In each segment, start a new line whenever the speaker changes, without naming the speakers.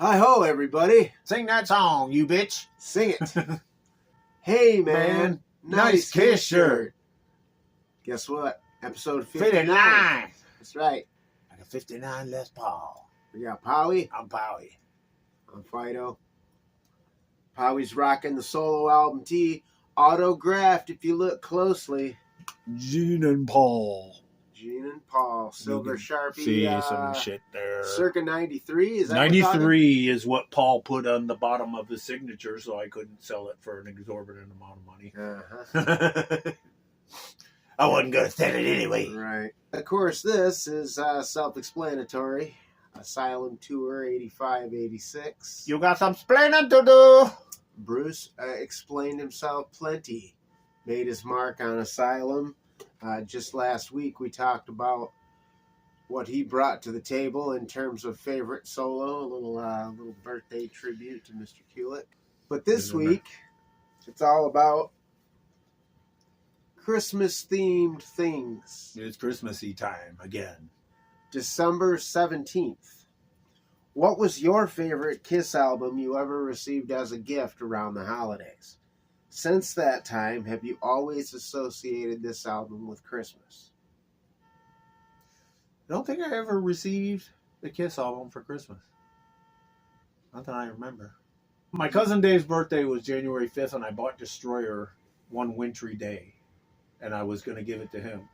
Hi-ho, everybody.
Sing that song, you bitch.
Sing it. Hey, man. Nice Kiss shirt. Guess what? Episode 59.
59.
That's right.
Like a 59 Les Paul.
We got Powie.
I'm Powie.
I'm Fido. Powie's rocking the solo album tee. Autographed, if you look closely.
Gene and Paul.
Gene and Paul. Silver Sharpie.
See some shit there.
Circa 93. Is that
93 is what Paul put on the bottom of his signature, so I couldn't sell it for an exorbitant amount of money.
Uh-huh.
I wasn't going to sell it anyway.
Right. Of course, this is self-explanatory. Asylum Tour 85-86.
You got some splaining to do.
Bruce explained himself plenty. Made his mark on Asylum. Just last week we talked about what he brought to the table in terms of favorite solo, a little birthday tribute to Mr. Kulick. But this week, it's all about Christmas-themed things.
It's Christmassy time again.
December 17th. What was your favorite Kiss album you ever received as a gift around the holidays? Since that time, have you always associated this album with Christmas?
I don't think I ever received the Kiss album for Christmas. Not that I remember. My cousin Dave's birthday was January 5th, and I bought Destroyer one wintry day. And I was going to give it to him.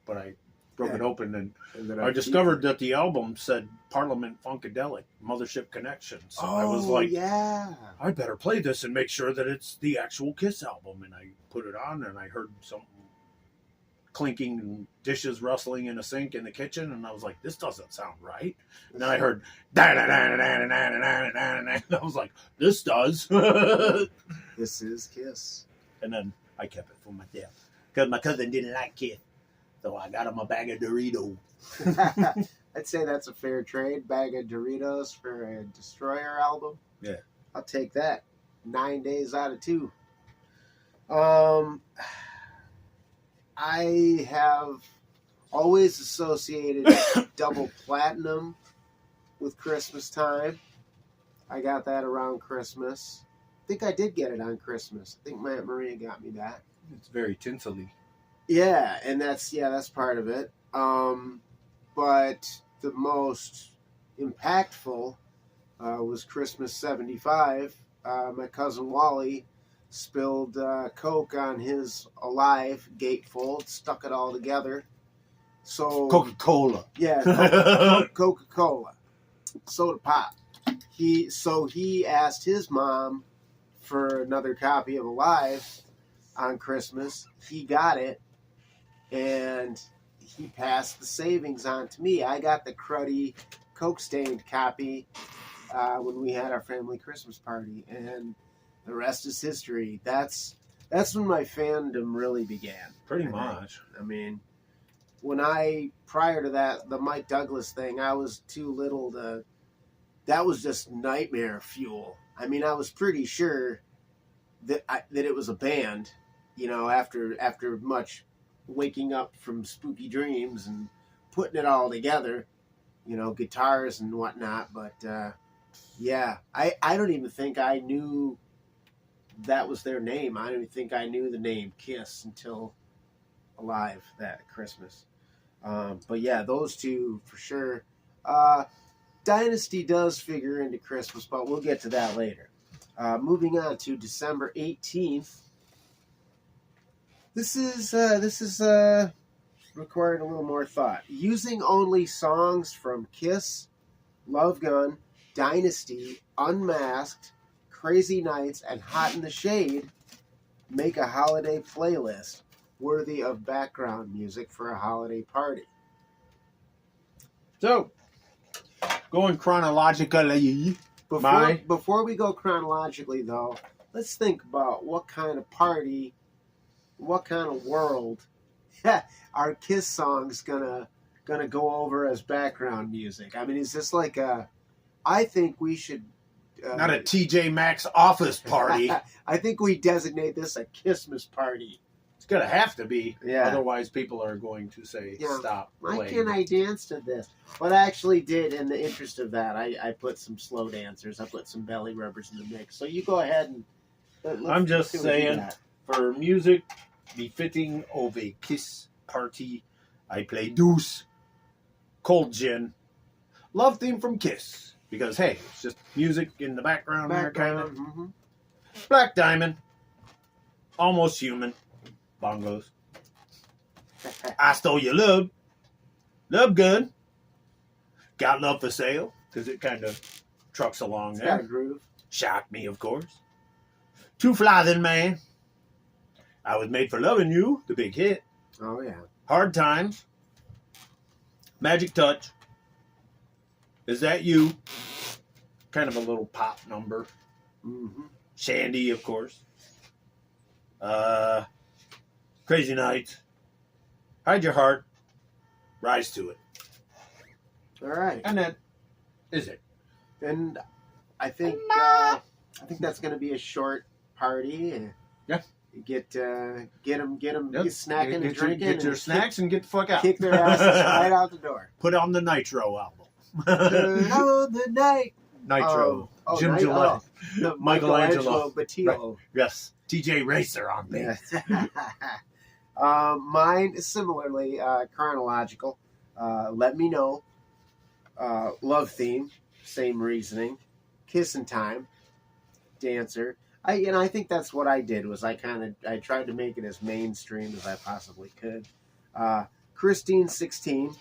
But I broke it open, and I discovered that the album said Parliament Funkadelic, Mothership Connection. So I was like,
yeah,
I better play this and make sure that it's the actual Kiss album. And I put it on, and I heard some clinking and dishes rustling in a sink in the kitchen, and I was like, this doesn't sound right. And then I heard and I was like, this does.
This is Kiss.
And then I kept it for myself because my cousin didn't like Kiss. So I got him a bag of Doritos.
I'd say that's a fair trade. Bag of Doritos for a Destroyer album.
Yeah.
I'll take that. 9 days out of 2. I have always associated double platinum with Christmas time. I got that around Christmas. I think I did get it on Christmas. I think my Aunt Maria got me that.
It's very tinsely.
Yeah, and that's part of it. But the most impactful was Christmas '75. My cousin Wally spilled Coke on his Alive gatefold, stuck it all together. So
Coca-Cola.
Yeah, Coca-Cola, soda pop. He asked his mom for another copy of Alive on Christmas. He got it. And he passed the savings on to me. I got the cruddy Coke-stained copy when we had our family Christmas party, and the rest is history. That's when my fandom really began.
Pretty much.
I mean, prior to that, the Mike Douglas thing, I was too little to. That was just nightmare fuel. I mean, I was pretty sure that it was a band. You know, after much waking up from spooky dreams and putting it all together, you know, guitars and whatnot. But yeah, I don't even think I knew that was their name. I don't even think I knew the name Kiss until Alive that Christmas. But yeah, those two for sure. Dynasty does figure into Christmas, but we'll get to that later. Moving on to December 18th. This is requiring a little more thought. Using only songs from Kiss, Love Gun, Dynasty, Unmasked, Crazy Nights, and Hot in the Shade make a holiday playlist worthy of background music for a holiday party.
So, going chronologically.
Before we go chronologically, though, let's think about what kind of party, what kind of world are Kiss songs gonna go over as background music? I mean, is this like I think we should
not a TJ Maxx office party.
I think we designate this a Kissmas party.
going to have to be.
Yeah.
Otherwise, people are going to say, stop
Why
playing.
can't I dance to this? But I actually did, in the interest of that, I put some slow dancers. I put some belly rubbers in the mix. So you go ahead and...
I'm just saying, for music befitting of a kiss party, I play Deuce, Cold Gin, Love Theme from Kiss. Because, hey, it's just music in the background there, kind of.
Mm-hmm.
Black Diamond, Almost Human, bongos. I Stole Your Love, Love Good, Got Love for Sale, because it kind of trucks along
It's
there.
got a groove.
Shock Me, of course. Too Fly Then Man, I Was Made for Loving You, the big hit.
Oh, yeah.
Hard Times, Magic Touch, Is That You, kind of a little pop number.
Mm-hmm.
Shandi, of course. Crazy Nights, Hide Your Heart, Rise to It.
All right.
And that is it.
And I think that's going to be a short party.
Yeah.
Get them
Yep.
snacking and drinking.
Get your snacks and get the fuck out.
Kick their asses right out the door.
Put on the Nitro album.
Oh, the night.
Nitro. Jim Gillette.
The
Michelangelo.
Batillo.
Right. Yes. TJ Racer on bass.
Mine is similarly chronological. Let Me Know. Love Theme. Same reasoning. Kissin' Time. Dancer. I think that's what I did, was I tried to make it as mainstream as I possibly could. Christine 16.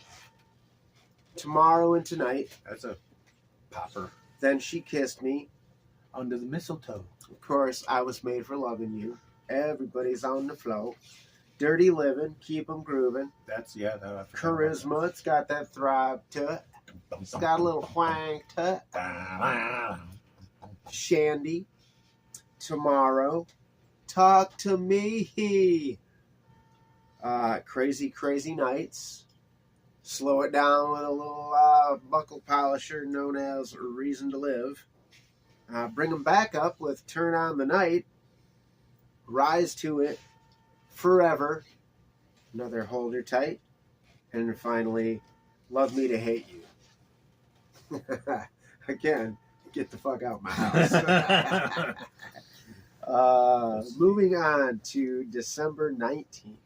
Tomorrow and Tonight.
That's a popper.
Then She Kissed Me.
Under the Mistletoe.
Of course, I Was Made for Loving You. Everybody's on the flow. Dirty Living. Keep 'em Grooving.
That's, yeah.
Charisma. It's got that throb to it. It's got a little whang to it. Shandi. Tomorrow. Talk to Me. Crazy, Crazy Nights. Slow it down with a little buckle polisher known as Reason to Live. Bring them back up with Turn on the Night. Rise to It. Forever. Another Hold Her Tight. And finally, Love Me to Hate You. Again, get the fuck out of my house. Moving on to December 19th.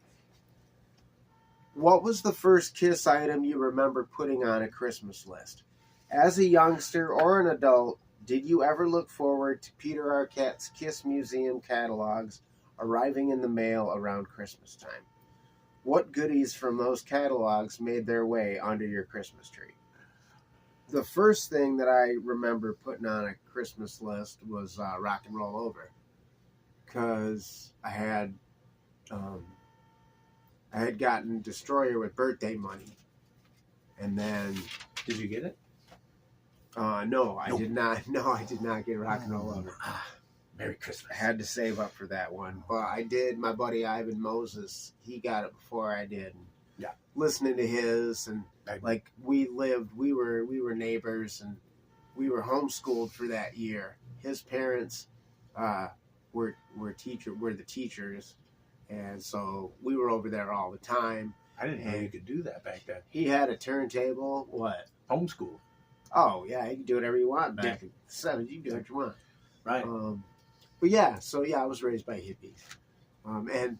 What was the first Kiss item you remember putting on a Christmas list? As a youngster or an adult, did you ever look forward to Peter Arquette's Kiss Museum catalogs arriving in the mail around Christmas time? What goodies from those catalogs made their way onto your Christmas tree? The first thing that I remember putting on a Christmas list was Rock and Roll Over, because I had gotten Destroyer with birthday money, and then
Did you get it?
no, I did not. No, I did not get Rock and Roll Over.
Merry Christmas.
I had to save up for that one, but I did. My buddy Ivan Moses, he got it before I did.
Yeah,
listening to his, and like we were neighbors, and we were homeschooled for that year. His parents were the teachers, and so we were over there all the time.
I didn't know you could do that back then.
He had a turntable. What?
Homeschool.
Oh yeah, you can do whatever you want back in the 70s. You can do what you want.
Right.
But yeah, so yeah, I was raised by hippies, and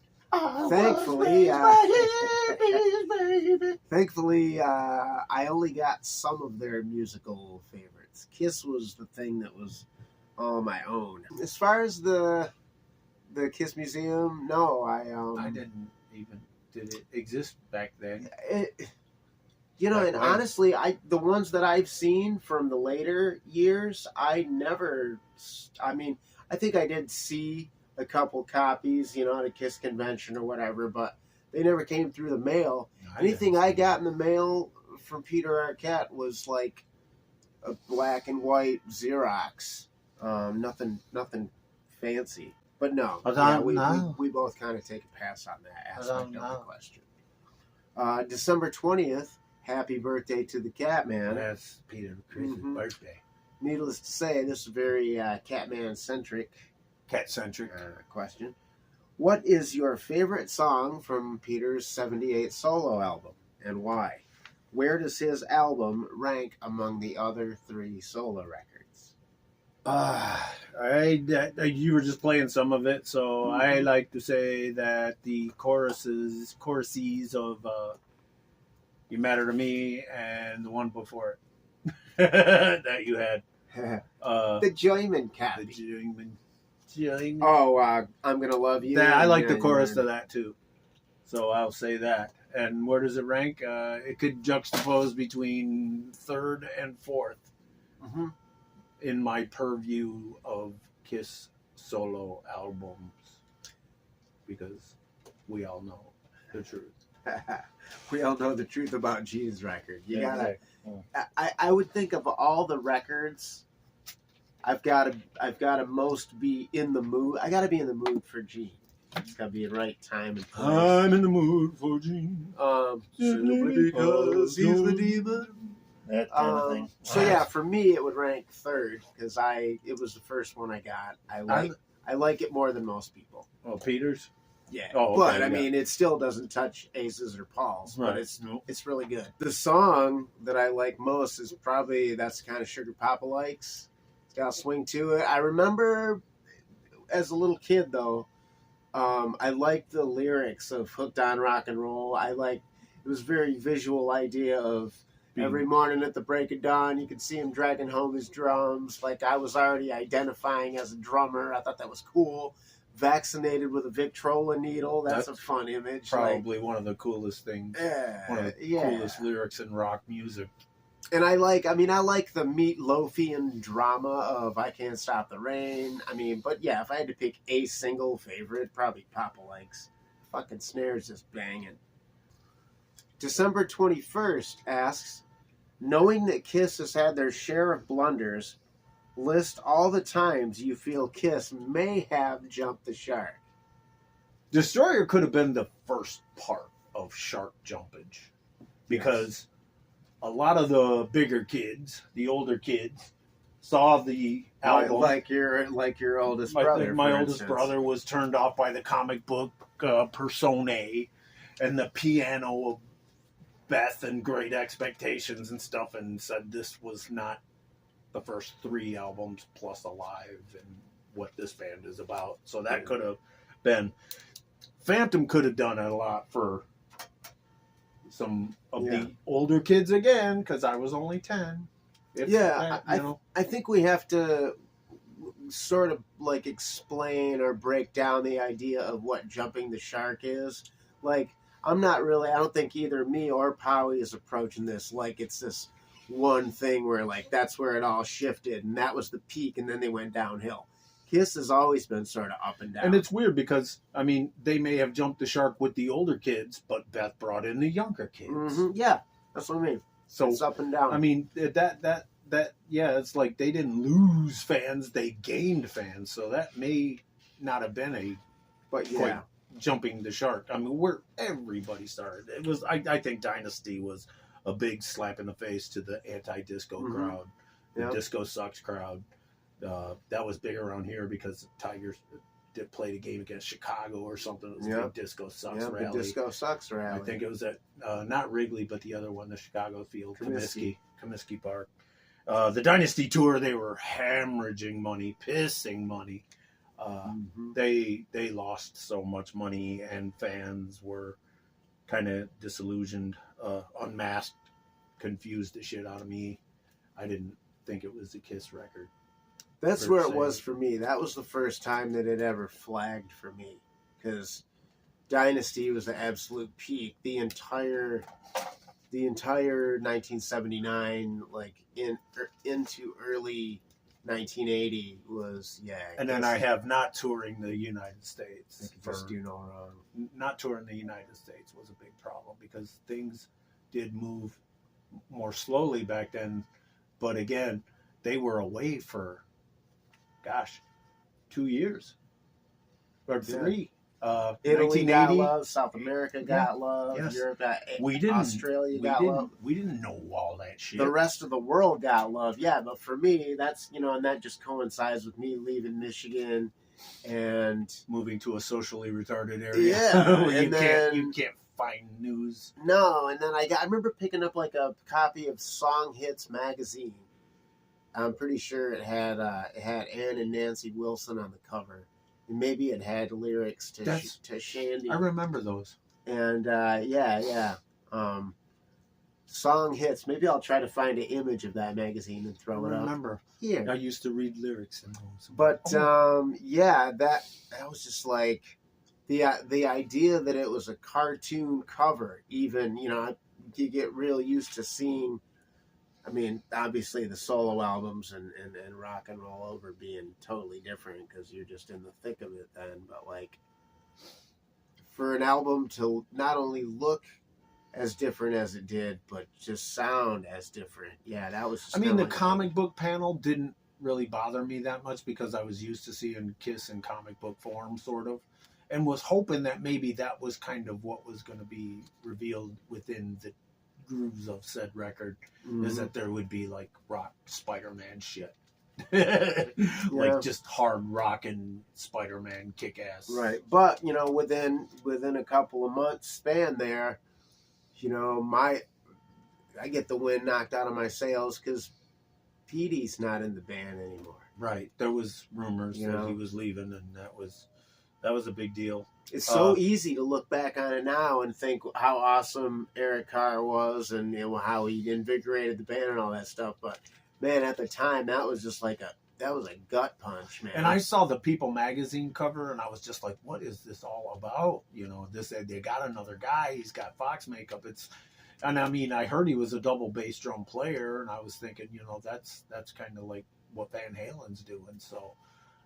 thankfully, I only got some of their musical favorites. Kiss was the thing that was on my own. As far as the Kiss Museum, no,
I didn't even. Did it exist back then?
Honestly, the ones that I've seen from the later years, I think I did see a couple copies, at a Kiss convention or whatever, but they never came through the mail. Anything I got in the mail from Peter Arquette was like a black and white Xerox. Nothing fancy. But no, we both kind of take a pass on that aspect of the question. December 20th, happy birthday to the Catman.
That's Peter Chris's birthday.
Needless to say, this is very Catman-centric.
Cat-centric
question. What is your favorite song from Peter's 78 solo album, and why? Where does his album rank among the other 3 solo records?
You were just playing some of it, so I like to say that the choruses of "You Matter to Me" and the one before it that you had,
The Joyman Cat.
the Joyman.
Oh, I'm Gonna Love You.
I like the chorus to that too, so I'll say that. And where does it rank? It could juxtapose between 3rd and 4th in my purview of Kiss solo albums, because we all know the truth.
We all know the truth about Gene's record. You gotta. I would think of all the records, I've got to most be in the mood. I got to be in the mood for Gene. It's got to be the right time and place.
I'm in the mood for Gene.
Simply because he's the demon.
That kind of thing.
So yeah, for me it would rank 3rd because it was the first one I got. I like it more than most people.
Oh, Peters.
Yeah,
oh, okay,
but I mean, it still doesn't touch Ace's or Paul's, but it's really good. The song that I like most is probably That's the Kind of Sugar Papa Likes. It's got a swing to it. I remember as a little kid though, I liked the lyrics of Hooked on Rock and Roll. It was a very visual idea of every morning at the break of dawn, you could see him dragging home his drums. Like I was already identifying as a drummer. I thought that was cool. Vaccinated with a Victrola needle. That's a fun image.
Probably one of the coolest things. One of the coolest lyrics in rock music.
And I like the Meat-Loafian drama of I Can't Stop the Rain. I mean, but yeah, if I had to pick a single favorite, probably Papa Likes. Fucking snares just banging. December 21st asks, knowing that Kiss has had their share of blunders, list all the times you feel Kiss may have jumped the shark.
Destroyer could have been the first part of shark jumpage, because a lot of the bigger kids, the older kids, saw the album.
Like your oldest brother.
I think my oldest brother was turned off by the comic book Persona and the piano of Beth and Great Expectations and stuff, and said this was not the first 3 albums plus Alive and what this band is about. So that could have been. Phantom could have done a lot for some of the older kids again, because I was only 10.
I think we have to sort of like explain or break down the idea of what jumping the shark is. Like, I don't think either me or Powie is approaching this like it's this one thing where like that's where it all shifted and that was the peak and then they went downhill. Kiss has always been sort of up and down.
And it's weird because, I mean, they may have jumped the shark with the older kids, but Beth brought in the younger kids.
Mm-hmm. Yeah, that's what I mean. So it's up and down.
I mean, it's like they didn't lose fans, they gained fans. So that may not have been quite jumping the shark. I mean, where everybody started. It was, I think Dynasty was a big slap in the face to the anti-disco crowd, the disco sucks crowd. That was big around here because the Tigers did play the game against Chicago or something. It was a big Disco Sucks rally.
The Disco Sucks rally.
I think it was at, not Wrigley, but the other one, the Chicago field, Comiskey Park. The Dynasty Tour, they were hemorrhaging money, pissing money. They lost so much money, and fans were kind of disillusioned, unmasked, confused the shit out of me. I didn't think it was a Kiss record.
That's where it was for me. That was the first time that it ever flagged for me, because Dynasty was the absolute peak. The entire 1979, like into early 1980 was
And then I have not touring the United States.
They could just do no wrong.
Not touring the United States was a big problem because things did move more slowly back then. But again, they were away for 2 years or 3.
Italy got love, South America got love, Europe got Australia got love.
We didn't know all that shit.
The rest of the world got love, but for me, that's and that just coincides with me leaving Michigan and
moving to a socially retarded area.
Yeah,
where
and
you can't find news.
No, and then I remember picking up like a copy of Song Hits magazine. I'm pretty sure it had Ann and Nancy Wilson on the cover, and maybe it had lyrics to Shandi.
I remember those.
And Song Hits. Maybe I'll try to find an image of that magazine and throw it up.
Remember
here.
I used to read lyrics in those.
But that was just like the idea that it was a cartoon cover. Even you get real used to seeing. I mean, obviously the solo albums and rock and roll over being totally different because you're just in the thick of it then. But like for an album to not only look as different as it did, but just sound as different. Yeah, that was just
the comic book panel didn't really bother me that much because I was used to seeing Kiss in comic book form, sort of, and was hoping that maybe that was kind of what was going to be revealed within the grooves of said record, is that there would be like rock Spider-Man shit. Like just hard rockin' Spider-Man kick-ass.
Right. But, within a couple of months span there, I get the wind knocked out of my sails because Petey's not in the band anymore.
Right. There was rumors that he was leaving, and that was a big deal.
It's so easy to look back on it now and think how awesome Eric Carr was and how he invigorated the band and all that stuff. But man, at the time, that was just like a gut punch, man.
And I saw the People magazine cover, and I was just like, "What is this all about?" They got another guy. He's got Fox makeup. I heard he was a double bass drum player, and I was thinking, that's kind of like what Van Halen's doing. So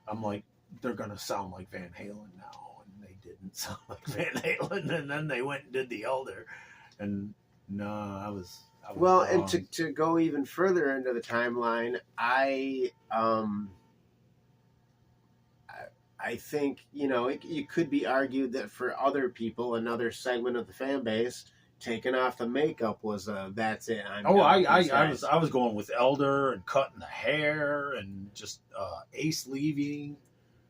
I'm like, they're gonna sound like Van Halen now. They didn't sound like Van Halen, and then they went and did The Elder, and no, I was
well,
wrong.
And to go even further into the timeline, I think it could be argued that for other people, another segment of the fan base, taking off the makeup was that's it.
I was going with Elder and cutting the hair and just Ace leaving.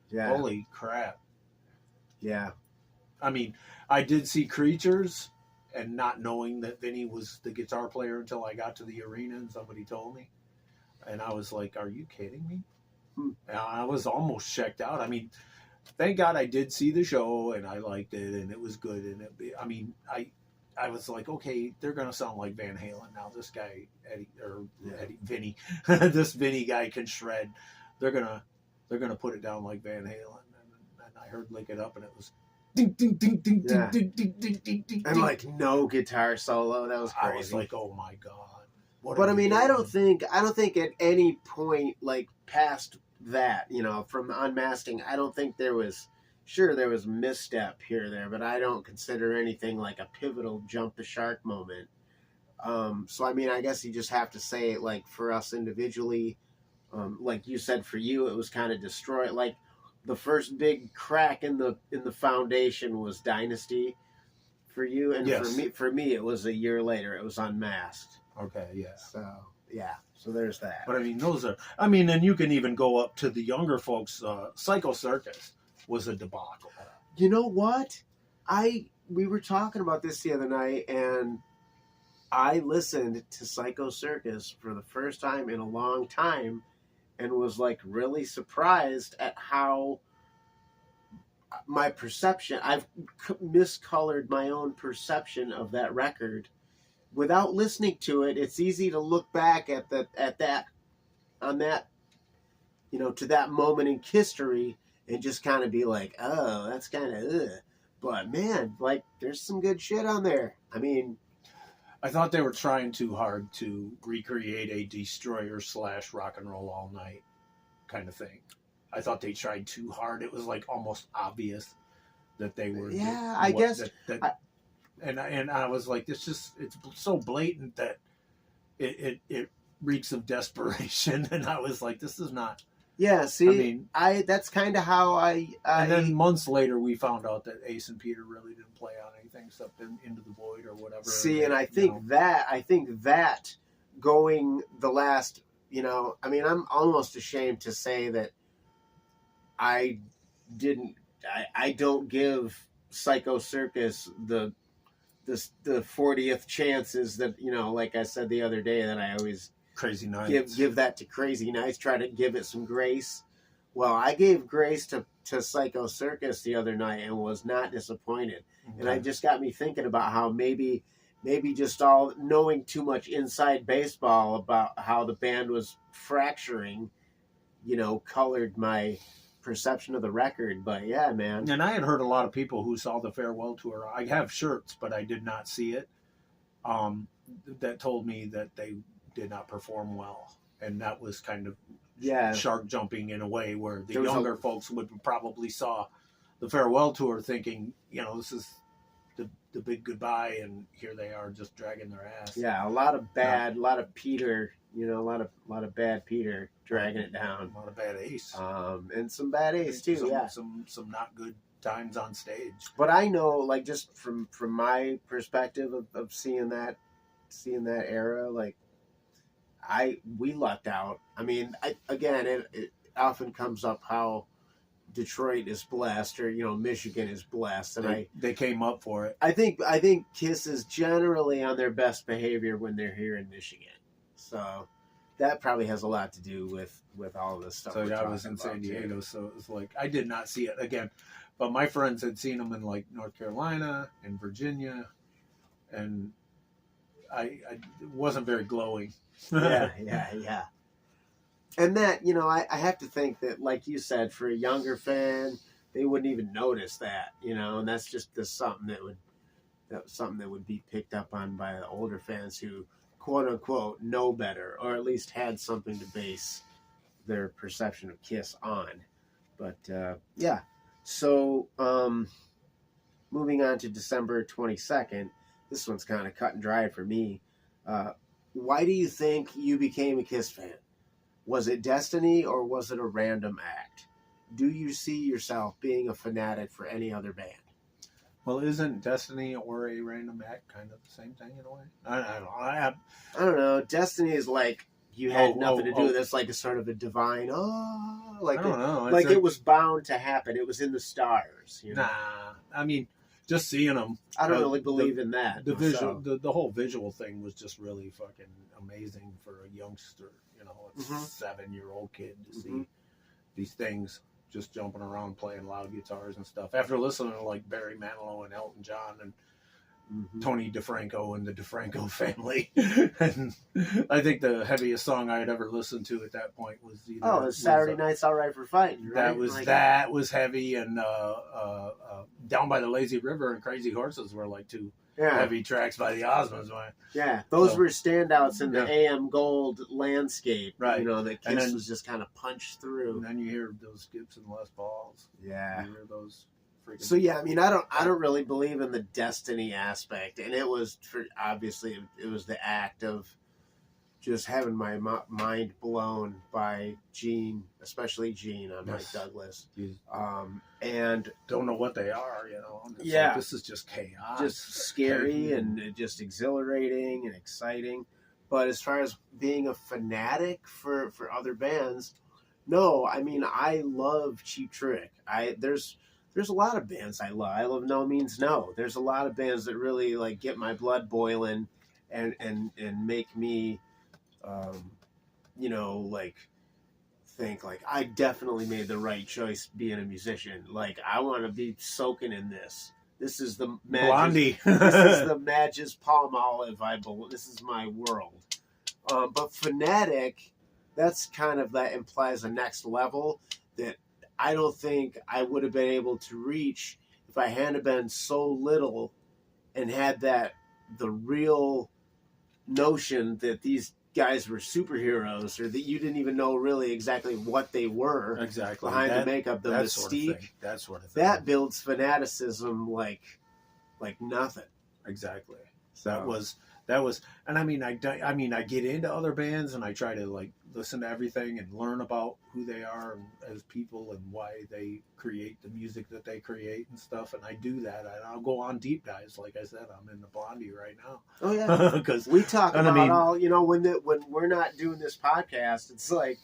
Yeah.
Holy crap.
Yeah.
I did see Creatures, and not knowing that Vinny was the guitar player until I got to the arena and somebody told me. And I was like, are you kidding me? And I was almost checked out. Thank God I did see the show, and I liked it, and it was good. And I was like, okay, they're going to sound like Van Halen now. This guy, Vinny, this Vinny guy can shred. They're gonna put it down like Van Halen, and I heard "Lick It Up," and it was ding ding ding ding ding ding ding ding ding ding.
And like no guitar solo, that was crazy.
I was like, oh my god!
But I don't think at any point like past that, from Unmasking, I don't think there was. Sure, there was misstep here or there, but I don't consider anything like a pivotal jump the shark moment. So I guess you just have to say, like, for us individually. Like you said, for you, it was kind of destroyed. Like the first big crack in the foundation was Dynasty for you, and
yes.
for me, it was a year later. It was Unmasked.
Okay, yeah.
So there's that.
But those are. And you can even go up to the younger folks. Psycho Circus was a debacle.
You know what? We were talking about this the other night, and I listened to Psycho Circus for the first time in a long time. And was like really surprised at how my perception, I've miscolored my own perception of that record. Without listening to it, it's easy to look back to that moment in history and just kind of be like, oh, that's kind of But man, like there's some good shit on there.
I thought they were trying too hard to recreate a Destroyer / Rock and Roll All Night kind of thing. I thought they tried too hard. It was like almost obvious that they were.
Yeah, I guess.
And I was like, it's so blatant that it reeks of desperation. And I was like, this is not.
Yeah, see, that's kind of how I.
And then months later, we found out that Ace and Peter really didn't play on anything except Into the Void or whatever.
See, and I think that going the last, I'm almost ashamed to say that I I don't give Psycho Circus the 40th chances that, like I said the other day, that I always
Crazy Nights.
give that to Crazy Nights, try to give it some grace. Well, I gave grace to Psycho Circus the other night and was not disappointed. Okay. And it just got me thinking about how maybe just all knowing too much inside baseball about how the band was fracturing, colored my perception of the record. But yeah, man.
And I had heard a lot of people who saw the farewell tour. I have shirts, but I did not see it. That told me that they did not perform well, and that was kind of shark jumping in a way, where the younger folks would probably saw the farewell tour thinking, this is the big goodbye, and here they are just dragging their ass.
Yeah, a lot of Peter, a lot of bad Peter dragging it down.
A lot of bad Ace.
And some bad Ace too.
Some not good times on stage.
But I know, like, just from my perspective of seeing that era, like, we lucked out. I mean, it often comes up how Detroit is blessed, or Michigan is blessed, and
they came up for it.
I think Kiss is generally on their best behavior when they're here in Michigan, so that probably has a lot to do with all of this stuff.
So I was in San Diego, so it was like I did not see it again, but my friends had seen them in like North Carolina and Virginia, and I wasn't very glowing.
yeah. And that, I have to think that, like you said, for a younger fan, they wouldn't even notice that, and that's just something that would be picked up on by the older fans who, quote unquote, know better, or at least had something to base their perception of Kiss on. But yeah. So moving on to December 22nd, this one's kind of cut and dry for me. Why do you think you became a Kiss fan? Was it destiny, or was it a random act? Do you see yourself being a fanatic for any other band?
Well, isn't destiny or a random act kind of the same thing in a way?
I don't know. Destiny is like you had nothing to do with it. It's like a sort of a divine, I don't know. Like it was bound to happen. It was in the stars.
Nah, I mean, just seeing them.
I don't really believe in that.
The visual, the whole visual thing was just really fucking amazing for a youngster. A 7-year-old kid to see these things just jumping around, playing loud guitars and stuff. After listening to like Barry Manilow and Elton John and Tony DeFranco and the DeFranco family, and I think the heaviest song I had ever listened to at that point was
Saturday Night's All Right for Fighting. Right?
That was heavy, and Down by the Lazy River and Crazy Horses were like two heavy tracks by the Osmonds.
Yeah, those were standouts in the AM Gold landscape. Right. That Kiss was just kind of punched through.
And then you hear those Gibson Les Pauls.
Yeah.
You hear those freaking...
So yeah, I mean, I don't really believe in the destiny aspect, and it was obviously it was the act of just having my mind blown by Gene, especially Gene on Mike Douglas. And
don't know what they are, It's like, this is just chaos.
Just scary and just exhilarating and exciting. But as far as being a fanatic for other bands, no. I mean, I love Cheap Trick. There's a lot of bands I love. I love No Means No. There's a lot of bands that really like get my blood boiling and make me like think like I definitely made the right choice being a musician. Like I want to be soaking in this. This is the
Blondie.
This is the Magis Palmolive. This is my world. But fanatic, that's kind of that implies a next level that I don't think I would have been able to reach if I hadn't been so little and had the real notion that these guys were superheroes, or that you didn't even know really exactly what they were behind the makeup, the mystique.
That sort of thing.
That builds fanaticism like nothing.
Exactly. So. That was, and I mean, I get into other bands and I try to like listen to everything and learn about who they are as people and why they create the music that they create and stuff. And I do that. I'll go on deep dives. Like I said, I'm in the Blondie right now.
Oh yeah, because we talk about all. When we're not doing this podcast, it's like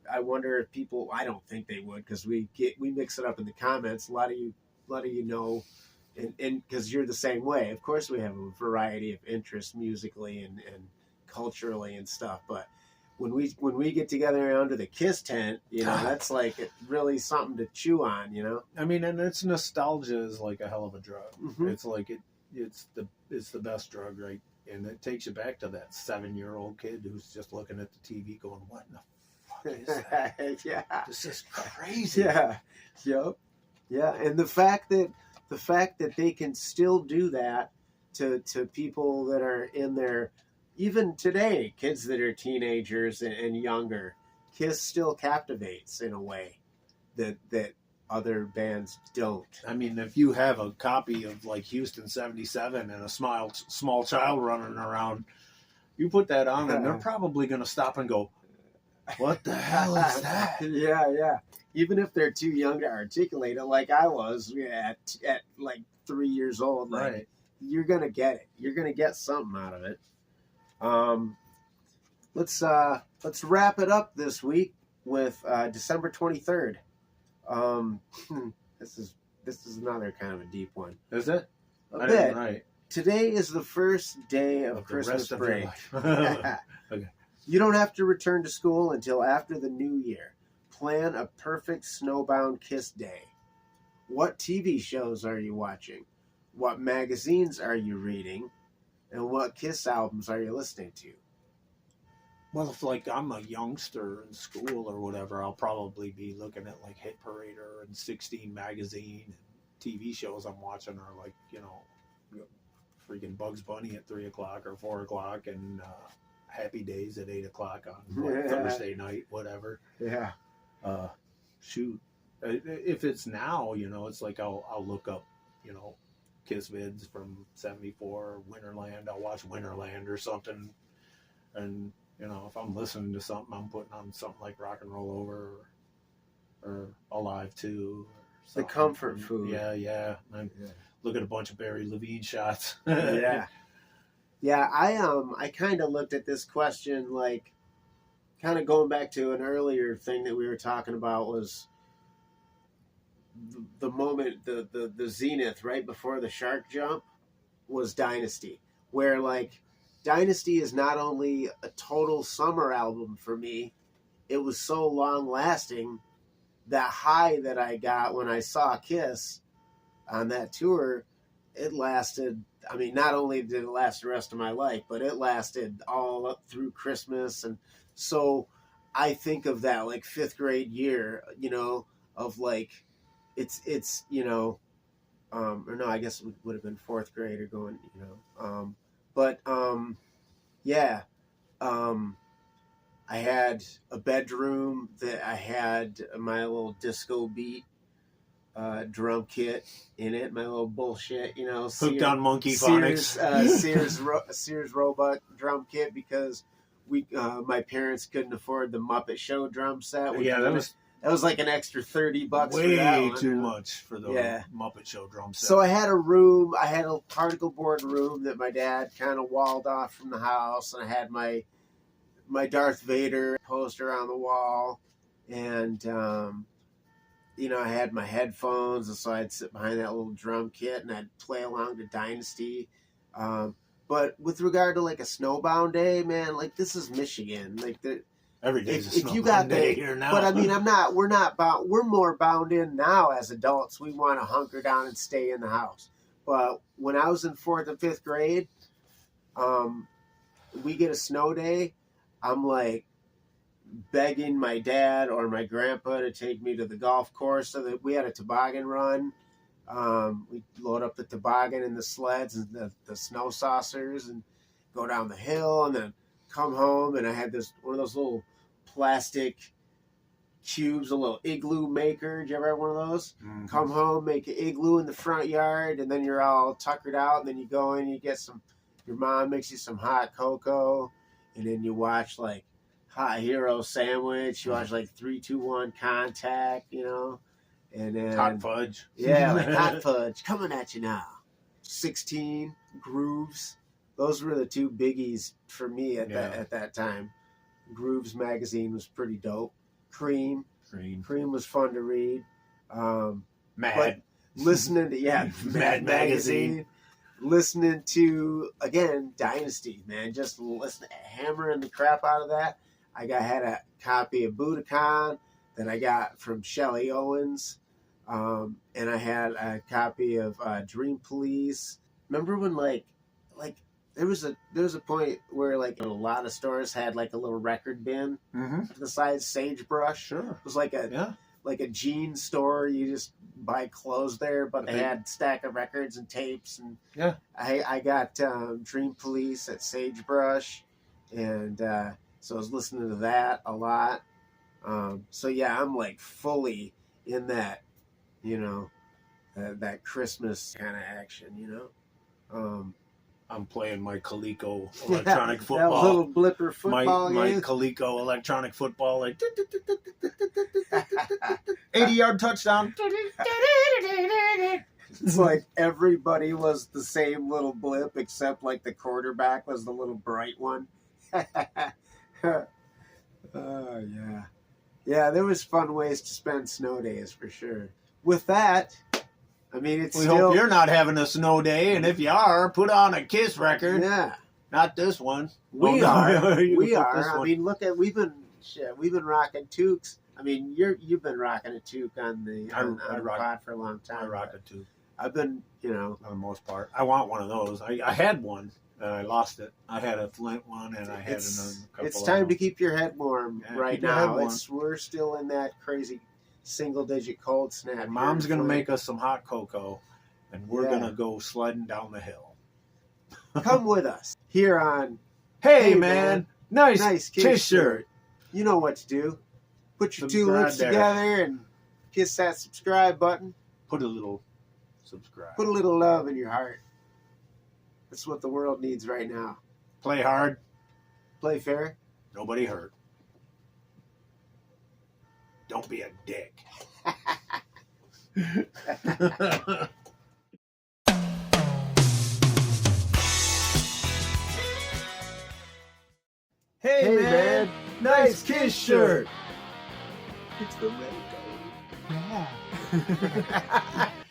I wonder if people. I don't think they would, because we mix it up in the comments. A lot of you know, and because you're the same way. Of course, we have a variety of interests musically and culturally and stuff. But when we get together under the Kiss tent, that's like really something to chew on.
I mean, and it's nostalgia is like a hell of a drug.
Mm-hmm.
It's like it's the best drug, right? And it takes you back to that 7-year-old kid who's just looking at the TV going, what in the fuck is that?
Yeah.
This is crazy.
Yeah. Yep. Yeah. And the fact that they can still do that to people that are in their, even today, kids that are teenagers and younger, Kiss still captivates in a way that other bands don't.
I mean, if you have a copy of like Houston 77 and a small child running around, you put that on and they're probably going to stop and go, what the hell is that?
Yeah. Even if they're too young to articulate it, like I was at like 3 years old, like,
right.
You're going to get it. You're going to get something out of it. Let's wrap it up this week with December 23rd. This is another kind of a deep one.
Is it?
A bit. Right. Today is the first day of Christmas break.
Okay.
You don't have to return to school until after the new year. Plan a perfect snowbound Kiss day. What TV shows are you watching? What magazines are you reading? And what Kiss albums are you listening to?
Well, if like I'm a youngster in school or whatever, I'll probably be looking at like Hit Parader and 16 magazine and TV shows I'm watching are like, freaking Bugs Bunny at 3 o'clock or 4 o'clock and Happy Days at 8 o'clock on Thursday night, whatever.
Yeah.
Shoot. If it's now, it's like I'll look up, Kiss vids from 74, Winterland. I'll watch Winterland or something. And if I'm listening to something, I'm putting on something like Rock and Roll Over or Alive 2.
The comfort food.
Yeah. Look at a bunch of Barry Levine shots.
Yeah. Yeah, I kind of looked at this question like kind of going back to an earlier thing that we were talking about was the moment, the zenith right before the shark jump was Dynasty, where like Dynasty is not only a total summer album for me, it was so long lasting. That high that I got when I saw Kiss on that tour, it lasted. I mean, not only did it last the rest of my life, but it lasted all up through Christmas. And so I think of that like 5th grade year, of like, it's or no, I guess it would have been 4th grade or going, yeah. I had a bedroom that I had my little disco beat drum kit in it, my little bullshit,
hooked on Monkey Phonics.
Sears Roebuck drum kit because my parents couldn't afford the Muppet Show drum set. That was like an extra $30
way
for that one.
Too much for the Muppet Show drum set.
So I had a particle board room that my dad kind of walled off from the house, and I had my Darth Vader poster on the wall, and I had my headphones, and so I'd sit behind that little drum kit and I'd play along to Dynasty. But with regard to like a snowbound day, man, like this is Michigan, like
every day is a snowbound day here now.
But I mean, we're not bound. We're more bound in now as adults. We want to hunker down and stay in the house. But when I was in 4th and 5th grade, we get a snow day. I'm like begging my dad or my grandpa to take me to the golf course so that we had a toboggan run. We load up the toboggan and the sleds and the snow saucers and go down the hill and then come home. And I had one of those little plastic cubes, a little igloo maker. Did you ever have one of those? Mm-hmm. Come home, make an igloo in the front yard, and then you're all tuckered out, and then you go in, you get your mom makes you some hot cocoa, and then you watch like Hot Hero Sandwich, you watch like 3, 2, 1 Contact, and then
Hot Fudge.
Yeah, like Hot Fudge coming at you now. 16 Grooves. Those were the 2 biggies for me at that time. Grooves magazine was pretty dope. Cream.
Green.
Cream was fun to read.
Mad.
But listening to Mad Magazine. Listening to, again, Dynasty, man. Just hammering the crap out of that. Had a copy of Budokan that I got from Shelley Owens. And I had a copy of Dream Police. Remember when like there was a point where like a lot of stores had like a little record bin to the side, Sagebrush.
Sure.
It was like a jean store. You just buy clothes there, but they had a stack of records and tapes. And I got Dream Police at Sagebrush, and so I was listening to that a lot. So yeah, I'm like fully in that, that Christmas kind of action,
I'm playing my Coleco electronic football.
That little blipper football
my
game.
Coleco electronic football, like 80-yard touchdown.
It's like everybody was the same little blip, except like the quarterback was the little bright one. Oh yeah. Yeah, there was fun ways to spend snow days for sure. With that, I mean,
We hope you're not having a snow day, and if you are, put on a Kiss record.
Yeah,
Not this one.
we
Oh,
are.
no, you
We
can put
are.
this
I
one.
mean, look at we've been rocking toques. I mean, you've been rocking a toque on the pod for a long time.
I rock it too,
I've been,
for the most part. I want one of those. I had one, and I lost it. I had a Flint one, and I had another couple.
It's time to keep your head warm right
keep your head
now.
warm.
We're still in that crazy single-digit cold snap.
And Mom's
here in
gonna
Flint.
make us some hot cocoa, and we're gonna go sledding down the hill.
Come with us here on
Hey, man, nice
Kiss
shirt.
You know what to do. Put your two
Subscribe
lips
there.
together and kiss that subscribe button.
Put a little subscribe.
Put a little love in your heart. That's what the world needs right now.
Play hard.
Play fair.
Nobody hurt. Don't be a dick. Hey, man, nice Kiss shirt.
It's the red